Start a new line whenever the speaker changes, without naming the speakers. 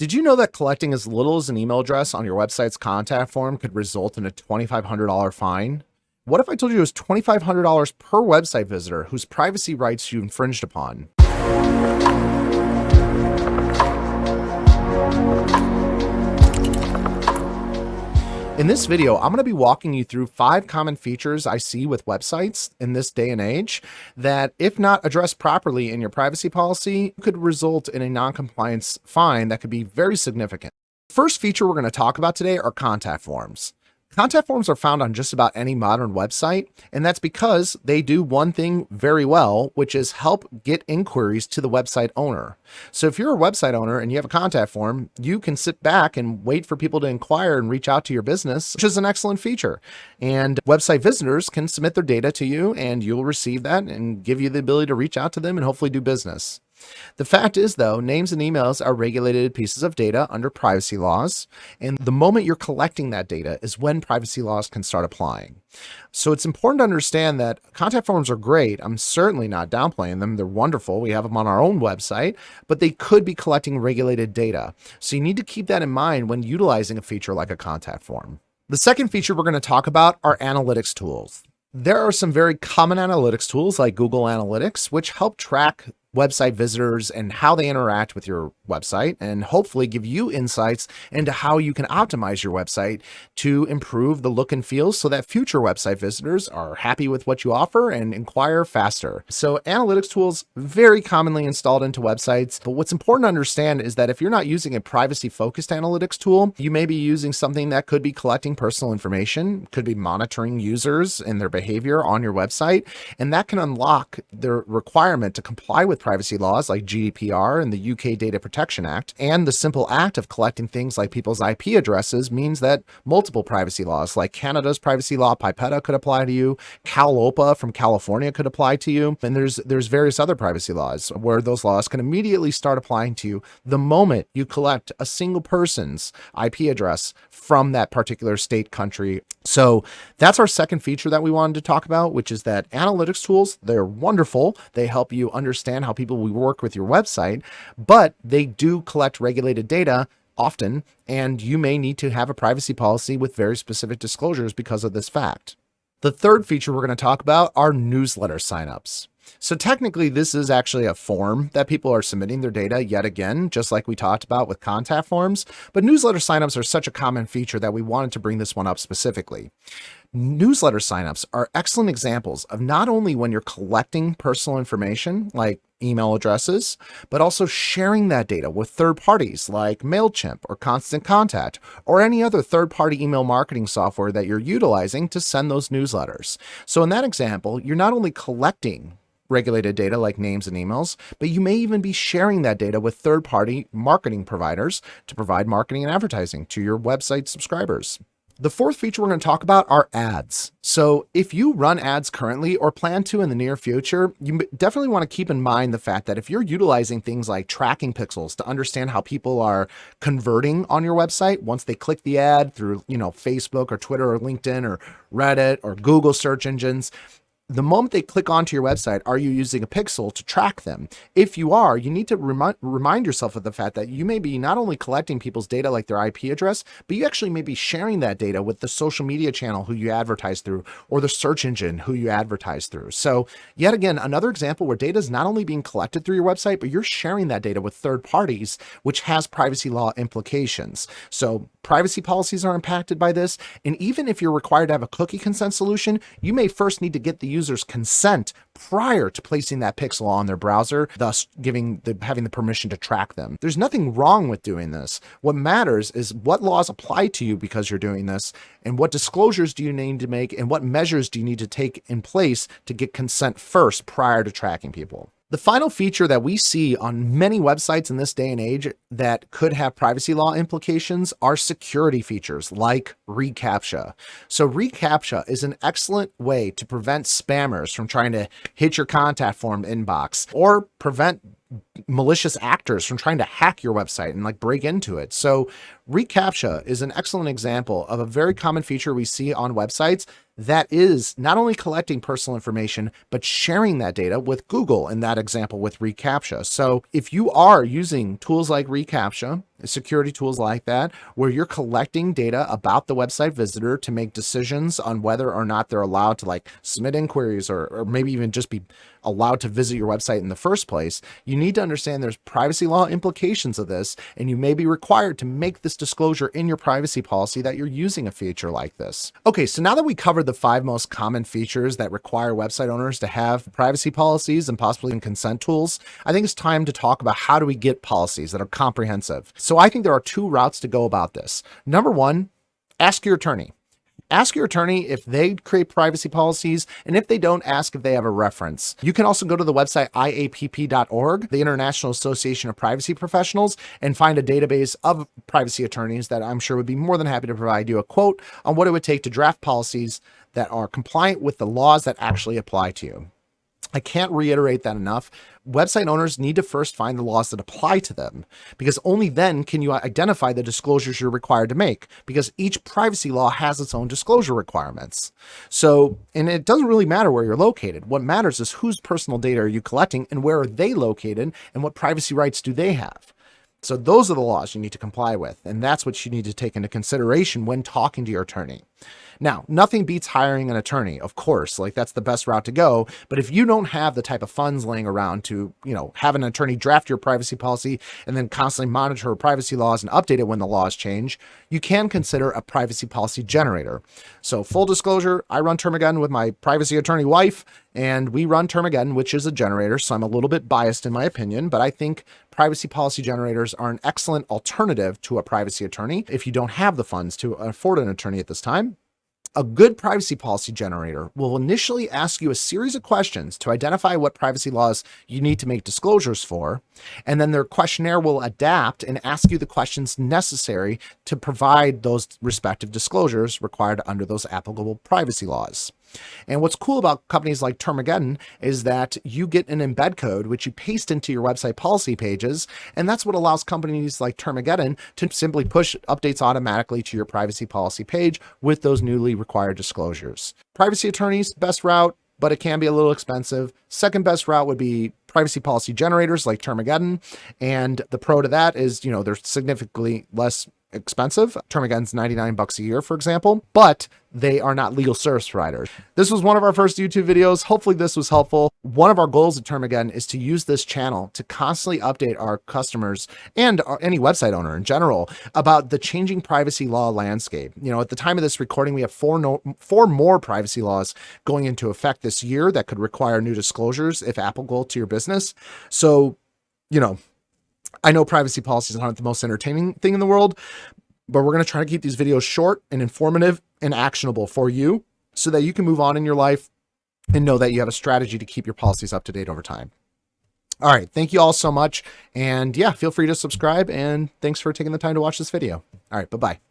Did you know that collecting as little as an email address on your website's contact form could result in a $2,500 fine? What if I told you it was $2,500 per website visitor whose privacy rights you infringed upon? In this video, I'm going to be walking you through 5 common features I see with websites in this day and age that, if not addressed properly in your privacy policy, could result in a non-compliance fine that could be very significant. The first feature we're going to talk about today are contact forms. Contact forms are found on just about any modern website, and that's because they do one thing very well, which is help get inquiries to the website owner. So if you're a website owner and you have a contact form, you can sit back and wait for people to inquire and reach out to your business, which is an excellent feature. And website visitors can submit their data to you, and you'll receive that and give you the ability to reach out to them and hopefully do business. The fact is, though, names and emails are regulated pieces of data under privacy laws, and the moment you're collecting that data is when privacy laws can start applying. So it's important to understand that contact forms are great. I'm certainly not downplaying them. They're wonderful. We have them on our own website, but they could be collecting regulated data. So you need to keep that in mind when utilizing a feature like a contact form. The second feature we're going to talk about are analytics tools. There are some very common analytics tools like Google Analytics, which help track website visitors and how they interact with your website, and hopefully give you insights into how you can optimize your website to improve the look and feel so that future website visitors are happy with what you offer and inquire faster. So analytics tools very commonly installed into websites, but what's important to understand is that if you're not using a privacy focused analytics tool, you may be using something that could be collecting personal information, could be monitoring users and their behavior on your website, and that can unlock the requirement to comply with privacy laws like GDPR and the UK Data Protection Act. And the simple act of collecting things like people's IP addresses means that multiple privacy laws like Canada's privacy law, PIPEDA, could apply to you. CalOPA from California could apply to you. And there's various other privacy laws where those laws can immediately start applying to you the moment you collect a single person's IP address from that particular state, country. So that's our second feature that we wanted to talk about, which is that analytics tools, they're wonderful. They help you understand how people will work with your website, but they do collect regulated data often, and you may need to have a privacy policy with very specific disclosures because of this fact. The third feature we're going to talk about are newsletter signups. So technically, this is actually a form that people are submitting their data yet again, just like we talked about with contact forms. But newsletter signups are such a common feature that we wanted to bring this one up specifically. Newsletter signups are excellent examples of not only when you're collecting personal information like email addresses, but also sharing that data with third parties like MailChimp or Constant Contact or any other third-party email marketing software that you're utilizing to send those newsletters. So in that example, you're not only collecting regulated data like names and emails, but you may even be sharing that data with third-party marketing providers to provide marketing and advertising to your website subscribers. The fourth feature we're going to talk about are ads. So if you run ads currently or plan to in the near future, you definitely want to keep in mind the fact that if you're utilizing things like tracking pixels to understand how people are converting on your website once they click the ad through, Facebook or Twitter or LinkedIn or Reddit or Google search engines, the moment they click onto your website, are you using a pixel to track them? If you are, you need to remind yourself of the fact that you may be not only collecting people's data like their IP address, but you actually may be sharing that data with the social media channel who you advertise through or the search engine who you advertise through. So yet again, another example where data is not only being collected through your website, but you're sharing that data with third parties, which has privacy law implications. So privacy policies are impacted by this. And even if you're required to have a cookie consent solution, you may first need to get the user's consent prior to placing that pixel on their browser, thus having the permission to track them. There's nothing wrong with doing this. What matters is what laws apply to you because you're doing this, and what disclosures do you need to make, and what measures do you need to take in place to get consent first prior to tracking people. The final feature that we see on many websites in this day and age that could have privacy law implications are security features like reCAPTCHA. So reCAPTCHA is an excellent way to prevent spammers from trying to hit your contact form inbox or prevent malicious actors from trying to hack your website and break into it. So reCAPTCHA is an excellent example of a very common feature we see on websites that is not only collecting personal information, but sharing that data with Google in that example with reCAPTCHA. So if you are using tools like reCAPTCHA, security tools like that, where you're collecting data about the website visitor to make decisions on whether or not they're allowed to like submit inquiries or maybe even just be allowed to visit your website in the first place, you need to understand there's privacy law implications of this, and you may be required to make this disclosure in your privacy policy that you're using a feature like this. Okay, so now that we covered the 5 most common features that require website owners to have privacy policies and possibly even consent tools, I think it's time to talk about how do we get policies that are comprehensive. So I think there are 2 routes to go about this. Number 1, ask your attorney. Ask your attorney if they create privacy policies, and if they don't, ask if they have a reference. You can also go to the website IAPP.org, the International Association of Privacy Professionals, and find a database of privacy attorneys that I'm sure would be more than happy to provide you a quote on what it would take to draft policies that are compliant with the laws that actually apply to you. I can't reiterate that enough. Website owners need to first find the laws that apply to them, because only then can you identify the disclosures you're required to make, because each privacy law has its own disclosure requirements. So, and it doesn't really matter where you're located. What matters is whose personal data are you collecting and where are they located and what privacy rights do they have. So those are the laws you need to comply with, and that's what you need to take into consideration when talking to your attorney. Now, nothing beats hiring an attorney, of course, like that's the best route to go. But if you don't have the type of funds laying around to, have an attorney draft your privacy policy and then constantly monitor privacy laws and update it when the laws change, you can consider a privacy policy generator. So full disclosure, I run Termageddon with my privacy attorney wife, and we run Termageddon, which is a generator. So I'm a little bit biased in my opinion, but I think privacy policy generators are an excellent alternative to a privacy attorney if you don't have the funds to afford an attorney at this time. A good privacy policy generator will initially ask you a series of questions to identify what privacy laws you need to make disclosures for, and then their questionnaire will adapt and ask you the questions necessary to provide those respective disclosures required under those applicable privacy laws. And what's cool about companies like Termageddon is that you get an embed code, which you paste into your website policy pages. And that's what allows companies like Termageddon to simply push updates automatically to your privacy policy page with those newly required disclosures. Privacy attorneys, best route, but it can be a little expensive. Second best route would be privacy policy generators like Termageddon. And the pro to that is, they're significantly less expensive. Termageddon's $99 a year, for example, but they are not legal service providers. This was one of our first YouTube videos. Hopefully this was helpful. One of our goals at Termageddon is to use this channel to constantly update our customers and any website owner in general about the changing privacy law landscape. At the time of this recording, we have four more privacy laws going into effect this year that could require new disclosures if applicable to your business. So, I know privacy policies aren't the most entertaining thing in the world, but we're going to try to keep these videos short and informative and actionable for you so that you can move on in your life and know that you have a strategy to keep your policies up to date over time. All right. Thank you all so much. And yeah, feel free to subscribe, and thanks for taking the time to watch this video. All right. Bye-bye.